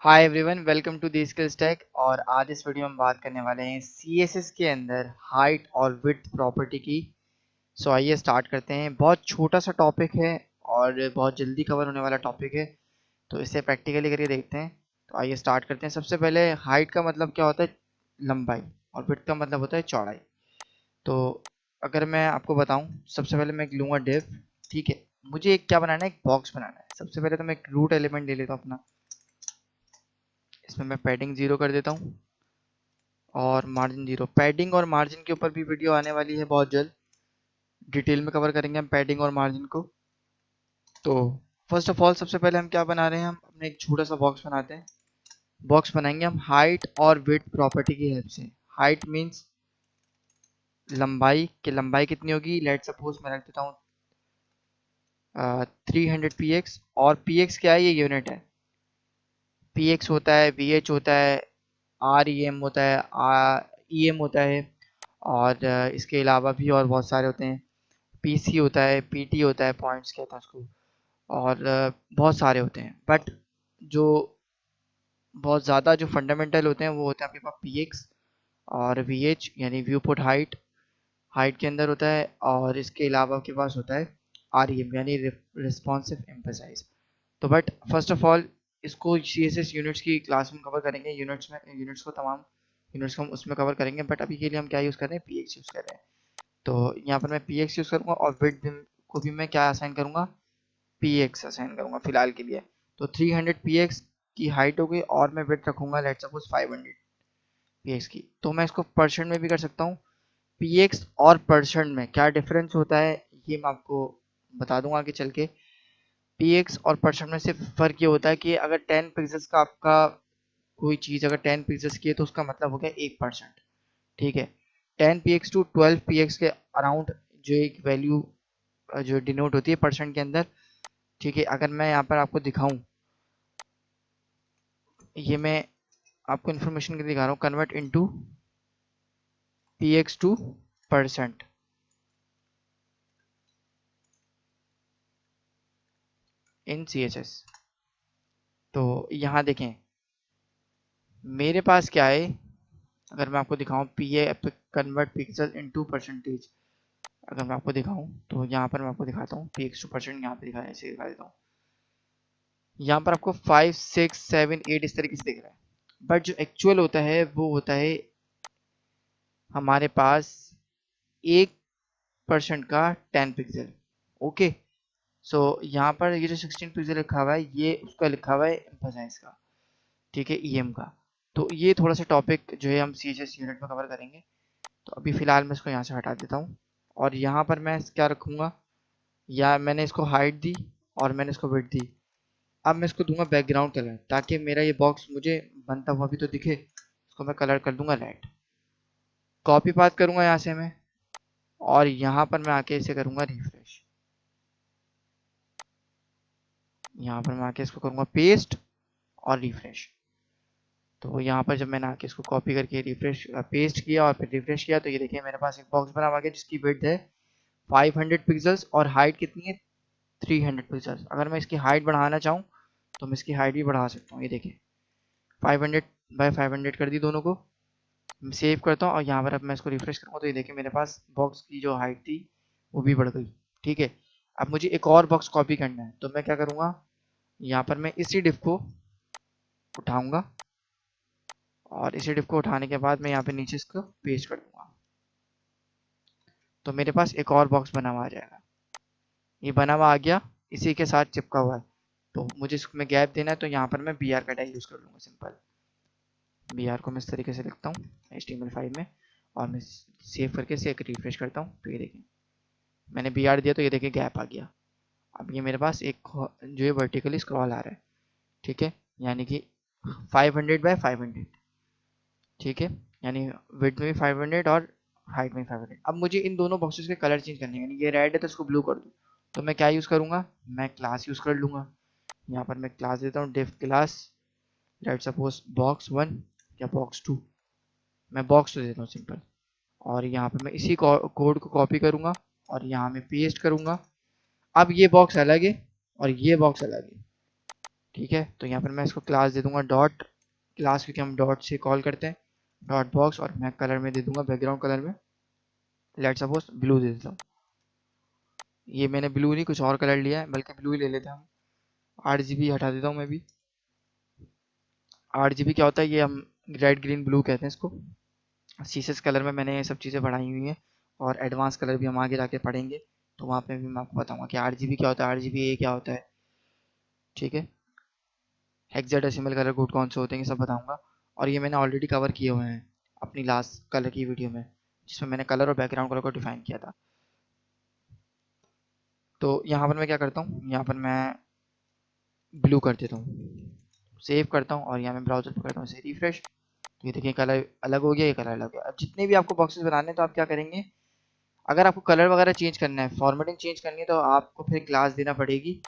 Hi everyone, welcome to the Skills Tech. और आज इस वीडियो में हम बात करने वाले हैं सीएसएस के अंदर हाइट और विड्थ प्रॉपर्टी की। सो आइए स्टार्ट करते हैं। बहुत छोटा सा टॉपिक है और बहुत जल्दी कवर होने वाला टॉपिक है, तो इसे प्रैक्टिकली करके देखते हैं। तो आइए स्टार्ट करते हैं। सबसे पहले हाइट का मतलब क्या होता है? लंबाई। और विड्थ का मतलब होता है चौड़ाई। तो अगर मैं आपको बताऊं, सबसे पहले मैं लूँगा डिव। ठीक है, मुझे एक क्या बनाना है, एक बॉक्स बनाना है। सबसे पहले तो मैं एक रूट एलिमेंट ले लेता हूँ अपना। इसमें मैं पैडिंग 0 कर देता हूँ और मार्जिन 0। पैडिंग और मार्जिन के ऊपर भी वीडियो आने वाली है बहुत जल्द। डिटेल में कवर करेंगे हम पैडिंग और मार्जिन को। तो फर्स्ट ऑफ ऑल सबसे पहले हम क्या बना रहे हैं, हम अपने एक छोटा सा बॉक्स बनाते हैं। बॉक्स बनाएंगे हम हाइट और विड्थ प्रॉपर्टी की हेल्प से। हाइट मीन्स लंबाई, कि लंबाई कितनी होगी। लेट सपोज मैं रख देता हूँ 300 px। और px क्या है? ये यूनिट है। px होता है, vh होता है, rem होता है, em होता है। और इसके अलावा भी और बहुत सारे होते हैं। पीसी होता है, पीटी होता है, पॉइंट्स कहते हैं उसको। और बहुत सारे होते हैं, बट जो बहुत ज़्यादा जो फंडामेंटल होते हैं वो होते हैं आपके पास पीएक्स और वीएच, यानी व्यू पुट हाइट। हाइट के अंदर होता है। और इसके अलावा आपके पास होता है आरईएम, यानी रिस्पॉन्सिव एम्फसाइज। तो बट फर्स्ट ऑफ ऑल इसको सीएसएस यूनिट्स की क्लास में कवर करेंगे। यूनिट्स को तमाम यूनिट्स को हम उसमें कवर करेंगे, बट अभी के लिए हम क्या यूज़ कर रहे हैं, पीएक्स यूज़ कर रहे हैं। तो यहाँ पर मैं px यूज़ करूँगा और विड्थ को भी मैं क्या असाइन करूँगा, px असाइन करूँगा फिलहाल के लिए। तो 300 px की हाइट हो गई और मैं विड्थ रखूँगा लेट सपोज 500 px की। तो मैं इसको परसेंट में भी कर सकता हूँ। px और परसेंट में क्या डिफरेंस होता है ये मैं आपको बता दूंगा आगे चल के। px और परसेंट में सिर्फ फ़र्क ये होता है कि अगर 10 पिक्सेल्स का आपका कोई चीज़ अगर 10 पिक्सेल्स की है तो उसका मतलब हो गया 1%। ठीक है, 10 px टू 12 px के अराउंड जो एक वैल्यू जो डिनोट होती है परसेंट के अंदर। ठीक है, अगर मैं यहाँ पर आपको दिखाऊं, ये मैं आपको इन्फॉर्मेशन के लिए दिखा रहा हूँ, convert into px two percent in CSS। तो यहाँ देखें मेरे पास क्या है, अगर मैं आपको दिखाऊं कन्वर्ट पिक्सल इनटू परसेंटेज। अगर मैं आपको दिखाऊं तो यहाँ पर मैं आपको दिखाता हूँ px टू परसेंट, यहाँ पे दिखा ऐसे दिखा देता हूँ। यहाँ पर आपको 5 6 7 8 इस तरीके से दिख रहा है, बट जो एक्चुअल होता है वो होता है हमारे पास 1% का 10 पिक्सल। ओके, सो यहाँ पर ये जो 16 पिक्सल लिखा हुआ है ये उसका लिखा हुआ है एम्फसाइज का। ठीक है, ईएम का। तो ये थोड़ा सा टॉपिक जो है हम सीएचएस यूनिट में कवर करेंगे। तो अभी फिलहाल मैं इसको यहाँ से हटा देता हूँ और यहाँ पर मैं क्या रखूँगा, या मैंने इसको हाइट दी और मैंने इसको विड्थ दी। अब मैं इसको दूंगा बैकग्राउंड कलर, ताकि मेरा ये बॉक्स मुझे बनता हुआ भी तो दिखे। इसको मैं कलर कर दूंगा रेड। कॉपी पाथ करूंगा यहाँ से मैं, और यहाँ पर मैं आके इसे करूंगा रिफ्रेश। यहाँ पर मैं आके इसको करूंगा पेस्ट और रिफ्रेश। तो यहाँ पर जब मैंने आके इसको कॉपी करके रिफ्रेश पेस्ट किया और फिर रिफ्रेश किया, तो ये देखिए मेरे पास एक बॉक्स बना हुआ है जिसकी विड्थ है 500 पिक्सल्स और हाइट कितनी है 300 पिक्सल्स। अगर मैं इसकी हाइट बढ़ाना चाहूँ तो मैं इसकी हाइट भी बढ़ा सकता हूँ। ये देखिए 500 बाय 500 कर दी दोनों को। सेव करता हूँ और यहाँ पर अब मैं इसको रिफ्रेश करूँगा तो ये देखिए मेरे पास बॉक्स की जो हाइट थी वो भी बढ़ गई। ठीक है, अब मुझे एक और बॉक्स कॉपी करना है, तो मैं क्या करूँगा, यहाँ पर मैं इसी डिव को उठाऊंगा और इसी डिव को उठाने के बाद मैं यहाँ पे नीचे इसको पेस्ट कर दूंगा। तो मेरे पास एक और बॉक्स बना हुआ आ जाएगा। ये बना हुआ आ गया, इसी के साथ चिपका हुआ है। तो मुझे इसमें गैप देना है, तो यहाँ पर मैं बी आर का टैग यूज़ कर लूँगा। सिंपल बी आर को मैं इस तरीके से लिखता हूँ HTML फाइल में और मैं सेव करके इसे एक रिफ्रेश करता हूँ। तो ये देखिए मैंने बी आर दिया तो ये देखिए गैप आ गया। अब ये मेरे पास एक जो है वर्टिकली स्क्रॉल आ रहा है। ठीक है, यानी कि 500 बाय 500। ठीक है, यानी विड्थ में भी 500 और हाइट में 500। अब मुझे इन दोनों बॉक्सेस के कलर चेंज करने हैं, यानी ये रेड है तो इसको ब्लू कर दूँ। तो मैं क्या यूज़ करूँगा, मैं क्लास यूज़ कर लूँगा। यहाँ पर मैं क्लास देता हूँ div class, let suppose box1 या box2। मैं box2 देता हूँ सिंपल। और यहाँ पर मैं इसी कोड को कॉपी करूँगा और यहाँ मैं पेस्ट करूँगा। अब ये बॉक्स अलग है और ये बॉक्स अलग है। ठीक है, तो यहाँ पर मैं इसको क्लास दे दूंगा डॉट क्लास, क्योंकि हम डॉट से कॉल करते हैं, डॉट बॉक्स, और मैं कलर में दे दूंगा बैकग्राउंड कलर में लेट सपोज ब्लू दे देता हूँ। ये मैंने ब्लू नहीं कुछ और कलर लिया है, बल्कि ब्लू ही ले लेते हैं हम। 8 GB हटा देता हूँ मैं भी। 8 GB क्या होता है, ये हम रेड ग्रीन ब्लू कहते हैं इसको। सीसेस कलर में मैंने ये सब चीज़ें बढ़ाई हुई हैं, और एडवांस कलर भी हम आगे जाके पढ़ेंगे, तो वहाँ पे भी मैं आपको बताऊंगा कि 8 GB क्या होता है, 8 GB ये क्या होता है। ठीक है, हेक्साडेसिमल कलर कोड कौन से होते हैं ये सब बताऊंगा। और ये मैंने ऑलरेडी कवर किए हुए हैं अपनी लास्ट कलर की वीडियो में, जिसमें मैंने कलर और बैकग्राउंड कलर को डिफाइन किया था। तो यहाँ पर मैं क्या करता हूँ, यहाँ पर मैं ब्लू कर देता हूँ, सेव करता हूँ, और यहाँ मैं ब्राउजर पर करता हूँ इसे रिफ्रेश। तो ये देखिए कलर अलग हो गया, ये कलर अलग हो गया। अब जितने भी आपको बॉक्सेस बनाने हैं तो आप क्या करेंगे, अगर आपको कलर वगैरह चेंज करना है, फॉर्मेटिंग चेंज करनी है, तो आपको फिर क्लास देना पड़ेगी।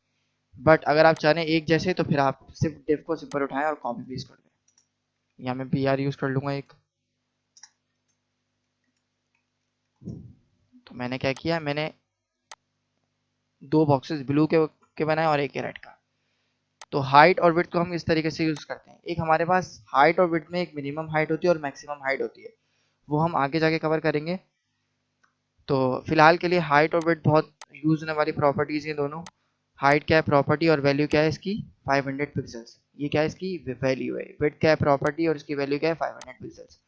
बट अगर आप चाह रहे हैं एक जैसे, तो फिर आप सिर्फ डिव को सिंपल उठाएं और कॉपी पेस्ट कर दें। यहाँ मैं BR यूज़ कर लूँगा एक। तो मैंने क्या किया, मैंने 2 बॉक्सेस ब्लू के बनाए और एक रेड का। तो हाइट और विड्थ को हम इस तरीके से यूज़ करते हैं, एक हमारे पास हाइट और विड्थ में एक मिनिमम हाइट होती है और मैक्सिमम हाइट होती है, वो हम आगे जाके कवर करेंगे। तो फिलहाल के लिए हाइट और विड्थ बहुत यूज होने वाली प्रॉपर्टीज हैं दोनों। हाइट क्या है प्रॉपर्टी, और वैल्यू क्या है इसकी 500 पिक्सल्स, ये क्या है इसकी वैल्यू है। विड्थ क्या है प्रॉपर्टी, और इसकी वैल्यू क्या है 500 पिक्सल्स।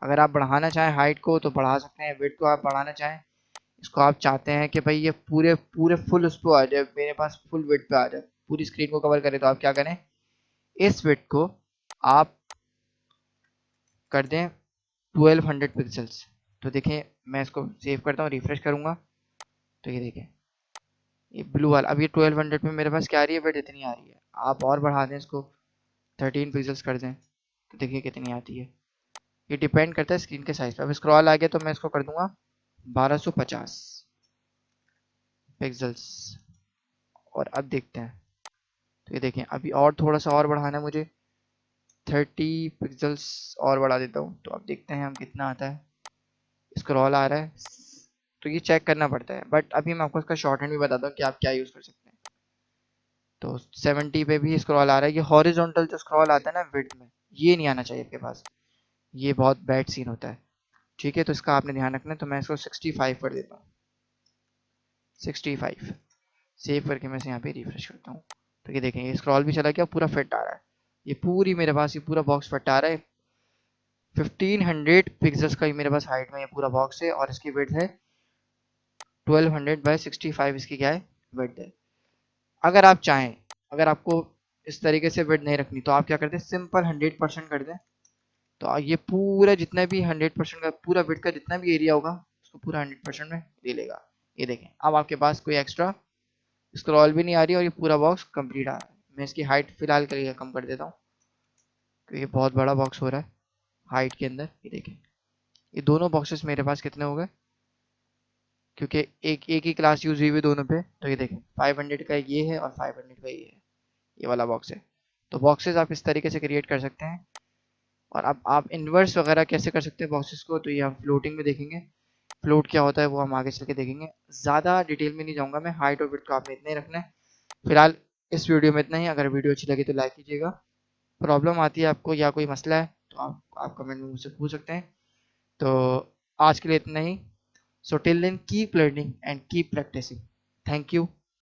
अगर आप बढ़ाना चाहें हाइट को तो बढ़ा सकते हैं, विड्थ को आप बढ़ाना चाहें, इसको आप चाहते हैं कि भाई ये पूरे पूरे फुल उस पर आ जाए, मेरे पास फुल विड्थ पे आ जाए, पूरी स्क्रीन को कवर करे, तो आप क्या करें, इस विड्थ को आप कर दें 1200 पिक्सल्स। तो देखें मैं इसको सेव करता हूँ, रिफ्रेश करूँगा, तो ये देखें ये ब्लू वाला, अब ये 1200 में मेरे पास क्या आ रही है, विड्थ इतनी आ रही है। आप और बढ़ा दें इसको, 13 पिक्सल्स कर दें, तो देखिए कितनी आती है। ये डिपेंड करता है स्क्रीन के साइज पे। अब स्क्रॉल आ गया तो मैं इसको कर दूंगा 1250 पिक्सल्स, और अब देखते हैं। तो ये देखें अभी और थोड़ा सा और बढ़ाना है मुझे, 30 पिक्सल्स और बढ़ा देता हूँ, तो अब देखते हैं हम कितना आता है। स्क्रॉल आ रहा है, तो ये चेक करना पड़ता है, बट अभी मैं आपको इसका शॉर्ट हैंड भी बताता हूँ कि आप क्या यूज़ कर सकते हैं। तो 70 पे भी स्क्रॉल आ रहा है, ये हॉरिजॉन्टल जो स्क्रॉल आता है ना विड्थ में, ये नहीं आना चाहिए आपके पास, ये बहुत बैड सीन होता है। ठीक है, तो इसका आपने ध्यान रखना है। तो मैं इसको 65 कर देता हूँ, 65 सेव करके मैं इसे यहाँ पे रिफ्रेश करता हूँ। तो ये देखें ये स्क्रॉल भी चला गया, पूरा फिट आ रहा है, ये पूरी मेरे पास ये पूरा बॉक्स फिट आ रहा है। 1500 पिक्सल्स का ये मेरे पास हाइट में ये पूरा बॉक्स है, और इसकी विड्थ है 1200/65, इसकी क्या है विड्थ है। अगर आप चाहें, अगर आपको इस तरीके से विड्थ नहीं रखनी, तो आप क्या करते हैं, सिंपल 100% कर दें। तो ये पूरा जितना भी 100% का पूरा विड्थ का जितना भी एरिया होगा, उसको पूरा 100% में ले लेगा। ये देखें अब आपके पास कोई एक्स्ट्रा स्क्रॉल भी नहीं आ रही, और ये पूरा बॉक्स कंप्लीट आ रहा है। मैं इसकी हाइट फिलहाल के लिए कम कर देता हूँ, क्योंकि ये बहुत बड़ा बॉक्स हो रहा है हाइट के अंदर। ये देखें ये दोनों बॉक्सेस मेरे पास कितने हो गए, क्योंकि एक एक ही क्लास यूज हुई हुई दोनों पे। तो ये देखें 500 का ये है और 500 का ये है, ये वाला बॉक्स है। तो बॉक्सेस आप इस तरीके से क्रिएट कर सकते हैं। और अब आप इन्वर्स वगैरह कैसे कर सकते हैं बॉक्सेस को, तो ये हम फ्लोटिंग में देखेंगे। फ्लोट क्या होता है वो हम आगे चल के देखेंगे, ज़्यादा डिटेल में नहीं जाऊँगा मैं। हाइट और विड्थ को आपने इतना ही रखना है फिलहाल इस वीडियो में, इतना ही। अगर वीडियो अच्छी लगी तो लाइक कीजिएगा, प्रॉब्लम आती है आपको या कोई मसला है तो आप कमेंट में मुझसे पूछ सकते हैं। तो आज के लिए इतना ही। So till then keep learning and keep practising. Thank you.